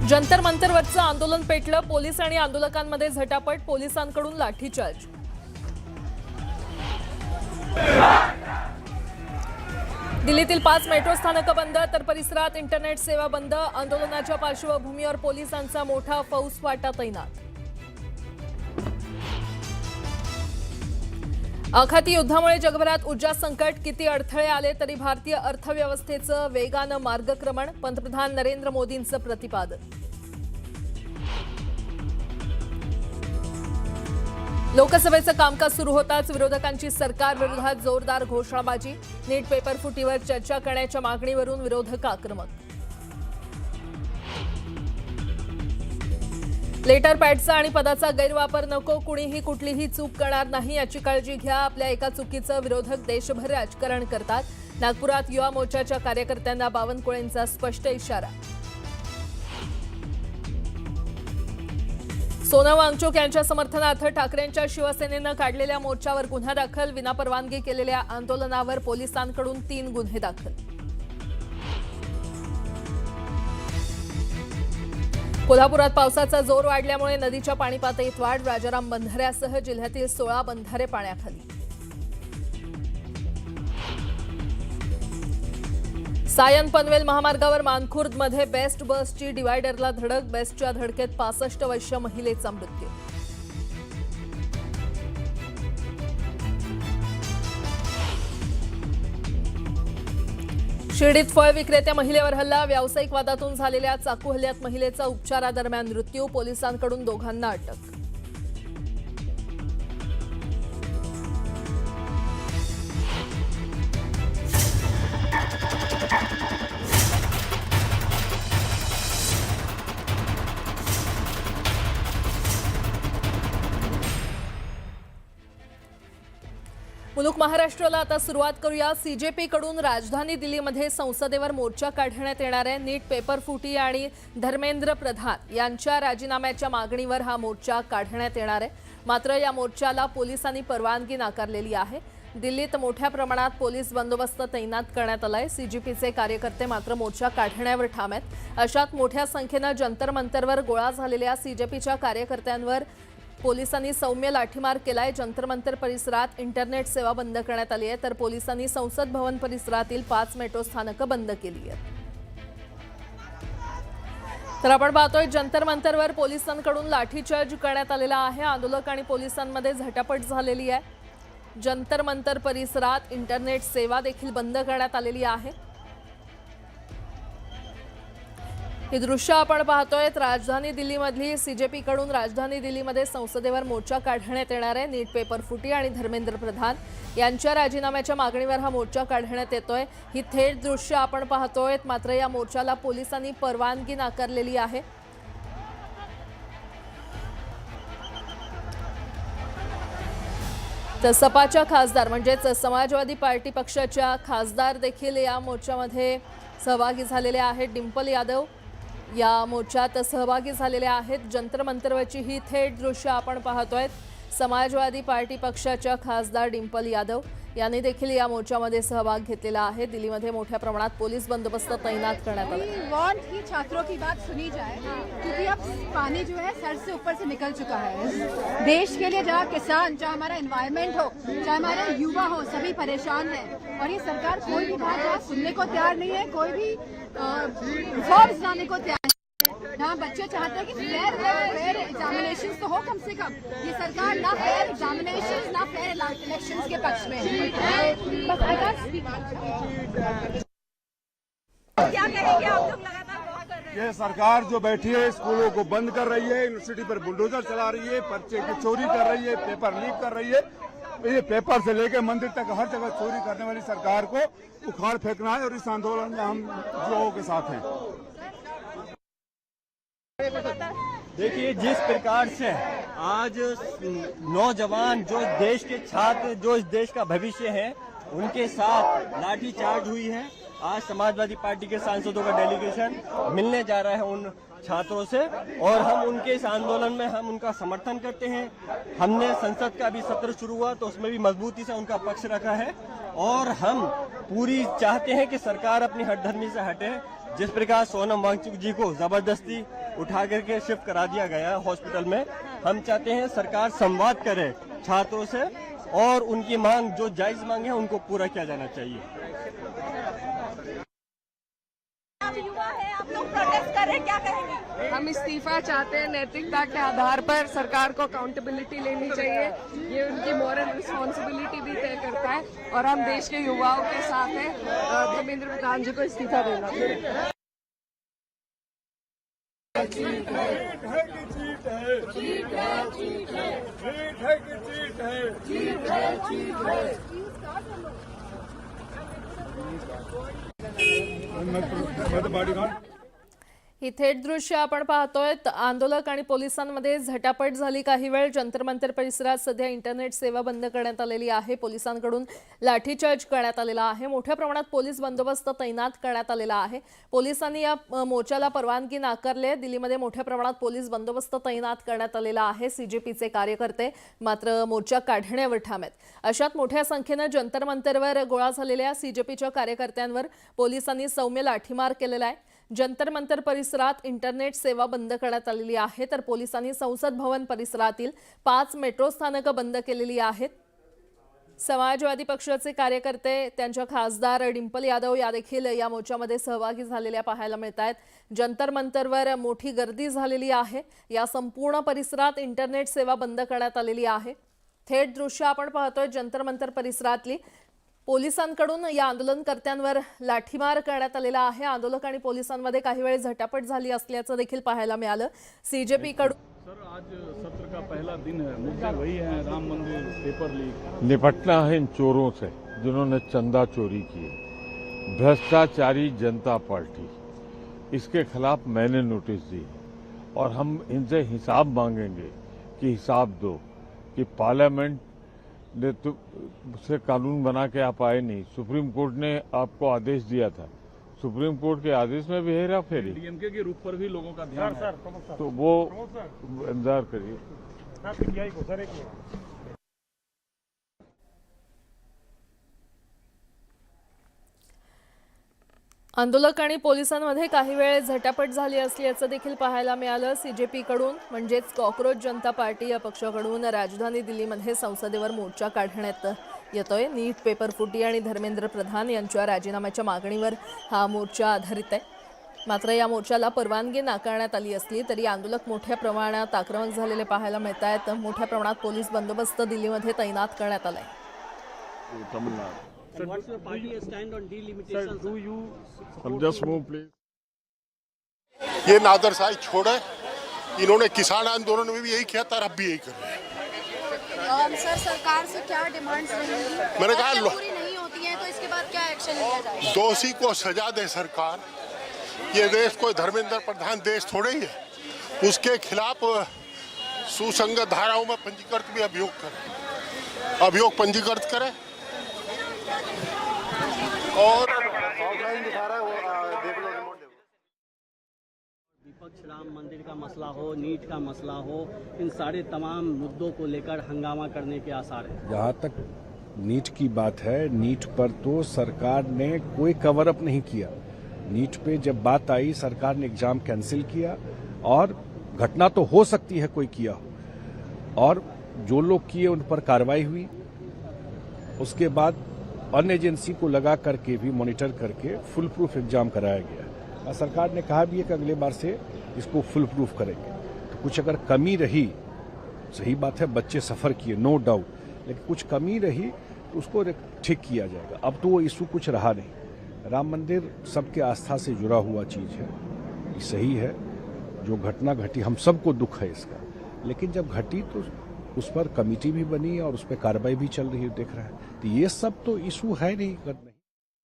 जंतर मंतरवरचं आंदोलन पेटलं, पोलीस आणि आंदोलकांमध्ये झटापट, पोलिसांकडून लाठीचार्ज। दिल्लीतील 5 मेट्रो स्थानकं बंद, तर परिसरात इंटरनेट सेवा बंद। आंदोलनाच्या पार्श्वभूमीवर पोलिसांचा मोठा फौजफाटा तैनात। आखाती युद्धामुळे जगभरात ऊर्जा संकट, किती अडथळे आले तरी भारतीय अर्थव्यवस्थेचं वेगानं मार्गक्रमण, पंतप्रधान नरेंद्र मोदींचं प्रतिपादन। लोकसभेचं कामकाज सुरू होताच विरोधकांची सरकार विरोधात जोरदार घोषणाबाजी, नीट पेपर फुटीवर चर्चा करण्याच्या मागणीवरून विरोधक आक्रमक। लेटर पॅडचा आणि पदाचा गैरवापर नको, कुणीही कुठलीही चूक करणार नाही याची काळजी घ्या। आपल्या एका चुकीचं विरोधक देशभर राजकारण करतात। नागपुरात युवा मोर्चाच्या कार्यकर्त्यांना बावनकुळेंचा स्पष्ट इशारा। सोनम वांगचुक यांच्या समर्थनार्थ ठाकरेंच्या शिवसेनेनं काढलेल्या मोर्चावर गुन्हा दाखल, विनापरवानगी केलेल्या आंदोलनावर पोलिसांकडून 3 गुन्हे दाखल। कोल्हापुरात पावसाचा जोर वाढल्यामुळे नदीच्या पाणी पातळीत वाढ, राजाराम बंधाऱ्यासह जिल्ह्यातील 16 बंधारे पाण्याखाली। सायन पनवेल महामार्गावर मानखुर्दमध्ये बेस्ट बसची डिव्हायडरला धडक, बेस्टच्या धडकेत 65 वर्षीय महिलेचा मृत्यू। शिर्डीत फळ विक्रेत्या महिलेवर हल्ला, व्यावसायिक वादातून झालेल्या चाकू हल्ल्यात महिलेचा उपचारादरम्यान मृत्यू, पोलिसांकडून दोघांना अटक। मुलुक महाराष्ट्राला आता सुरुवात करूया। सीजेपी कडून राजधानी दिल्लीमध्ये संसदेवर मोर्चा काढण्यात येणार आहे। नीट पेपर फुटी आणि धर्मेंद्र प्रधान यांच्या राजीनाम्याच्या मागणीवर हा मोर्चा काढण्यात येणार आहे। मात्र या मोर्चाला पोलिसांनी परवानगी नाकारलेली आहे। दिल्लीत मोठ्या प्रमाणात पोलीस बंदोबस्त तैनात करण्यात आलाय। सीजेपीचे कार्यकर्ते मात्र मोर्चा काढण्यावर ठाम आहेत। अशात मोठ्या संख्येनं जंतर मंतरवर गोळा झालेल्या सीजेपीच्या कार्यकर्त्यांवर पोलिसांनी सौम्य लाठीमार केलाय। जंतर मंतर परिसरात इंटरनेट सेवा बंद करण्यात आली आहे, तर पोलिसांनी संसद भवन परिसरातील 5 मेट्रो स्थानकं बंद केली आहेत। तर आपण पाहतोय जंतर मंतरवर पोलिसांकडून लाठीचार्ज करण्यात आलेला आहे। आंदोलक आणि पोलिसांमध्ये झटापट झालेली आहे। जंतर मंतर परिसरात इंटरनेट सेवा देखील बंद करण्यात आलेली आहे। ही दृश्य आपण पाहतोय राजधानी दिल्लीमधली सीजेपी कडून राजधानी दिल्लीमध्ये संसदेवर मोर्चा काढण्यात येणार आहे। नीट पेपर फुटी आणि धर्मेंद्र प्रधान यांच्या राजीनाम्याच्या मागणीवर हा मोर्चा काढण्यात येतोय। ही थेट दृश्य आपण पाहतोय। मात्र या मोर्चाला पोलिसांनी परवानगी नाकारलेली आहे। तर सपाच्या खासदार म्हणजेच समाजवादी पार्टी पक्षाच्या खासदार देखील या मोर्चामध्ये सहभागी झालेले आहेत। डिंपल यादव या मोर्चात सहभागी झालेले आहेत। जंतर मंतरवरची ही थेट दृश्य आपण पाहतोय। समाजवादी पार्टी पक्षाच्या खासदार डिंपल यादव यांनी देखील या मोर्चामध्ये सहभाग घेतलेला आहे। दिल्लीमध्ये मोठ्या प्रमाणात पोलीस बंदोबस्त तैनात करण्यात आला है। वांट की छात्रों की बात सुनी जाए, क्योंकि अब पानी जो है सर से ऊपर से निकल चुका है। देश के लिए जहाँ किसान, चाहे हमारा एनवायरनमेंट हो, चाहे हमारे युवा हो, सभी परेशान हैं। और ये सरकार कोई भी बात सुनने को तैयार नहीं है, कोई भी रिफॉर्म्स लाने को तैयार नहीं। जहाँ बच्चे चाहते हैं कि फेयर एग्जामिनेशंस तो हो कम से कम। ये सरकार ना फेयर एग्जामिनेशंस ना फेयर इलेक्शंस के पक्ष में है। बस आई कांट स्पीक। क्या कहेंगे आप लोग? लगातार बहुत कर रहे हैं। ये सरकार जो बैठी है स्कूलों को बंद कर रही है, यूनिवर्सिटी पर बुलडोजर चला रही है, पर्चे की चोरी कर रही है, पेपर लीक कर रही है। ये पेपर से लेकर मंदिर तक हर जगह चोरी करने वाली सरकार को उखाड़ फेंकना है। और इस आंदोलन में हम लोगों के साथ हैं। देखिए, जिस प्रकार से आज नौजवान जो देश के छात्र, जो इस देश का भविष्य है, उनके साथ लाठीचार्ज हुई है। आज समाजवादी पार्टी के सांसदों का डेलीगेशन मिलने जा रहा है उन छात्रों से, और हम उनके इस आंदोलन में हम उनका समर्थन करते हैं। हमने संसद का भी सत्र शुरू हुआ तो उसमें भी मजबूती से उनका पक्ष रखा है। और हम पूरी चाहते हैं कि सरकार अपनी हठधर्मी से हटे। जिस प्रकार सोनम वांगचुक जी को जबरदस्ती उठा करके शिफ्ट करा दिया गया है हॉस्पिटल में, हम चाहते हैं सरकार संवाद करे छात्रों से और उनकी मांग जो जायज मांग है उनको पूरा किया जाना चाहिए। आप युवा है, आप लोग प्रोटेस्ट कर रहे हैं, क्या कहेंगे? हम इस्तीफा चाहते हैं। नैतिकता के आधार पर सरकार को अकाउंटेबिलिटी लेनी चाहिए, ये उनकी मॉरल रिस्पॉन्सिबिलिटी भी तय करता है और हम देश के युवाओं के साथ हैं। धर्मेंद्र प्रधान जी को इस्तीफा देना चाहिए। ही थेट दृश्य आपण पाहतोय। आंदोलक आणि पोलिसांमध्ये झटापट झाली काही वेळ। जंतर मंतर परिसरात सध्या इंटरनेट सेवा बंद करण्यात आलेली आहे। पोलिसांकडून लाठीचार्ज करण्यात आलेला आहे। मोठ्या प्रमाणात पोलीस बंदोबस्त तैनात करण्यात आलेला आहे। पोलिसांनी या मोर्चाला परवानगी नाकारली आहे। दिल्लीमध्ये मोठ्या प्रमाणात पोलीस बंदोबस्त तैनात करण्यात आलेला आहे। सीजेपीचे कार्यकर्ते मात्र मोर्चा काढण्यावर ठाम आहेत। अशात मोठ्या संख्येने जंतर मंतरवर गोळा झालेल्या सीजेपीच्या कार्यकर्त्यांवर पोलिसांनी सौम्य लाठीमार केलेला आहे। जंतर मंतर परिसरात इंटरनेट सेवा बंद करण्यात आलेली आहे, तर पोलिसांनी संसद भवन परिसरातील 5 मेट्रो स्थानकं बंद केलेली आहेत। समाजवादी पक्षाचे कार्यकर्ते, त्यांच्या खासदार डिंपल यादव या देखील या मोर्चामध्ये सहभागी झालेल्या पाहायला मिळत आहेत। जंतर मंतरवर मोठी गर्दी झालेली आहे। या संपूर्ण परिसरात इंटरनेट सेवा बंद करण्यात आलेली आहे। थेट दृश्य आपण पाहतोय जंतर मंतर परिसरातली। पोलिसांकडून या आंदोलनकर्त्यांवर लाठीमार करण्यात आलेला आहे। आंदोलक आणि पोलिसांमध्ये काही वेळ झटापट झाली असल्याचं देखील पाहायला मिळालं। सीजेपीकडून सर आज सत्र का पहला दिन है, मुद्दे वही हैं, राम मंदिर, पेपर लीक। निपटना है इन चोरों से जिन्होंने चंदा चोरी किए। भ्रष्टाचारी जनता पार्टी, इसके खिलाफ मैंने नोटिस दी और हम इनसे हिसाब मांगेंगे कि हिसाब दो कि पार्लियामेंट ने तो से कानून बना के आप आए नहीं। सुप्रीम कोर्ट ने आपको आदेश दिया था, सुप्रीम कोर्ट के आदेश में भी हेरा फेरी। डीएमके के रूप पर भी लोगों का ध्यान है। तो वो इंतजार करिए। आंदोलक आणि पोलिसांमध्ये काही वेळ झटापट झाली असल्याचं देखील पाहायला मिळालं। सीजेपीकडून म्हणजेच कॉकरोच जनता पार्टी या पक्षाकडून राजधानी दिल्लीमध्ये संसदेवर मोर्चा काढण्यात येतोय। नीट पेपर फुटी आणि धर्मेंद्र प्रधान यांच्या राजीनाम्याच्या मागणीवर हा मोर्चा आधारित आहे। मात्र या मोर्चाला परवानगी नाकारण्यात आली असली तरी आंदोलक मोठ्या प्रमाणात आक्रमक झालेले पाहायला मिळत आहेत। मोठ्या प्रमाणात पोलीस बंदोबस्त दिल्लीमध्ये तैनात करण्यात आलाय। ये नादरशाही छोड़े, इन्होंने किसान आंदोलन में भी यही किया था, अब भी यही कर रहे हैं। सर सरकार से क्या डिमांड्स रहेंगी? मैंने कहा पूरी नहीं होती है तो इसके बाद क्या एक्शन लिया जाएगा? दोषी को सजा दे सरकार। ये देश कोई धर्मेंद्र प्रधान देश थोड़े ही है, उसके खिलाफ सुसंगत धाराओं में पंजीकृत भी अभियोग पंजीकृत करे और विपक्ष राम मंदिर का मसला हो, नीट का मसला हो, इन सारे तमाम मुद्दों को लेकर हंगामा करने के आसार हैं। जहाँ तक नीट की बात है, नीट पर तो सरकार ने कोई कवर अप नहीं किया। नीट पे जब बात आई, सरकार ने एग्जाम कैंसिल किया और घटना तो हो सकती है कोई किया हो, और जो लोग किए उन पर कार्रवाई हुई। उसके बाद अन्य एजेंसी को लगा करके भी मॉनिटर करके फुल प्रूफ एग्जाम कराया गया। और सरकार ने कहा भी है कि अगले बार से इसको फुल प्रूफ करेंगे। तो कुछ अगर कमी रही, सही बात है बच्चे सफ़र किए नो डाउट, लेकिन कुछ कमी रही तो उसको ठीक किया जाएगा। अब तो वो इशू कुछ रहा नहीं। राम मंदिर सबके आस्था से जुड़ा हुआ चीज़ है, ये सही है। जो घटना घटी हम सबको दुख है इसका, लेकिन जब घटी तो उस पर कमेटी भी बनी और उस पर कार्रवाई भी चल रही है, देख रहा है। तो ये सब तो इशू है नहीं।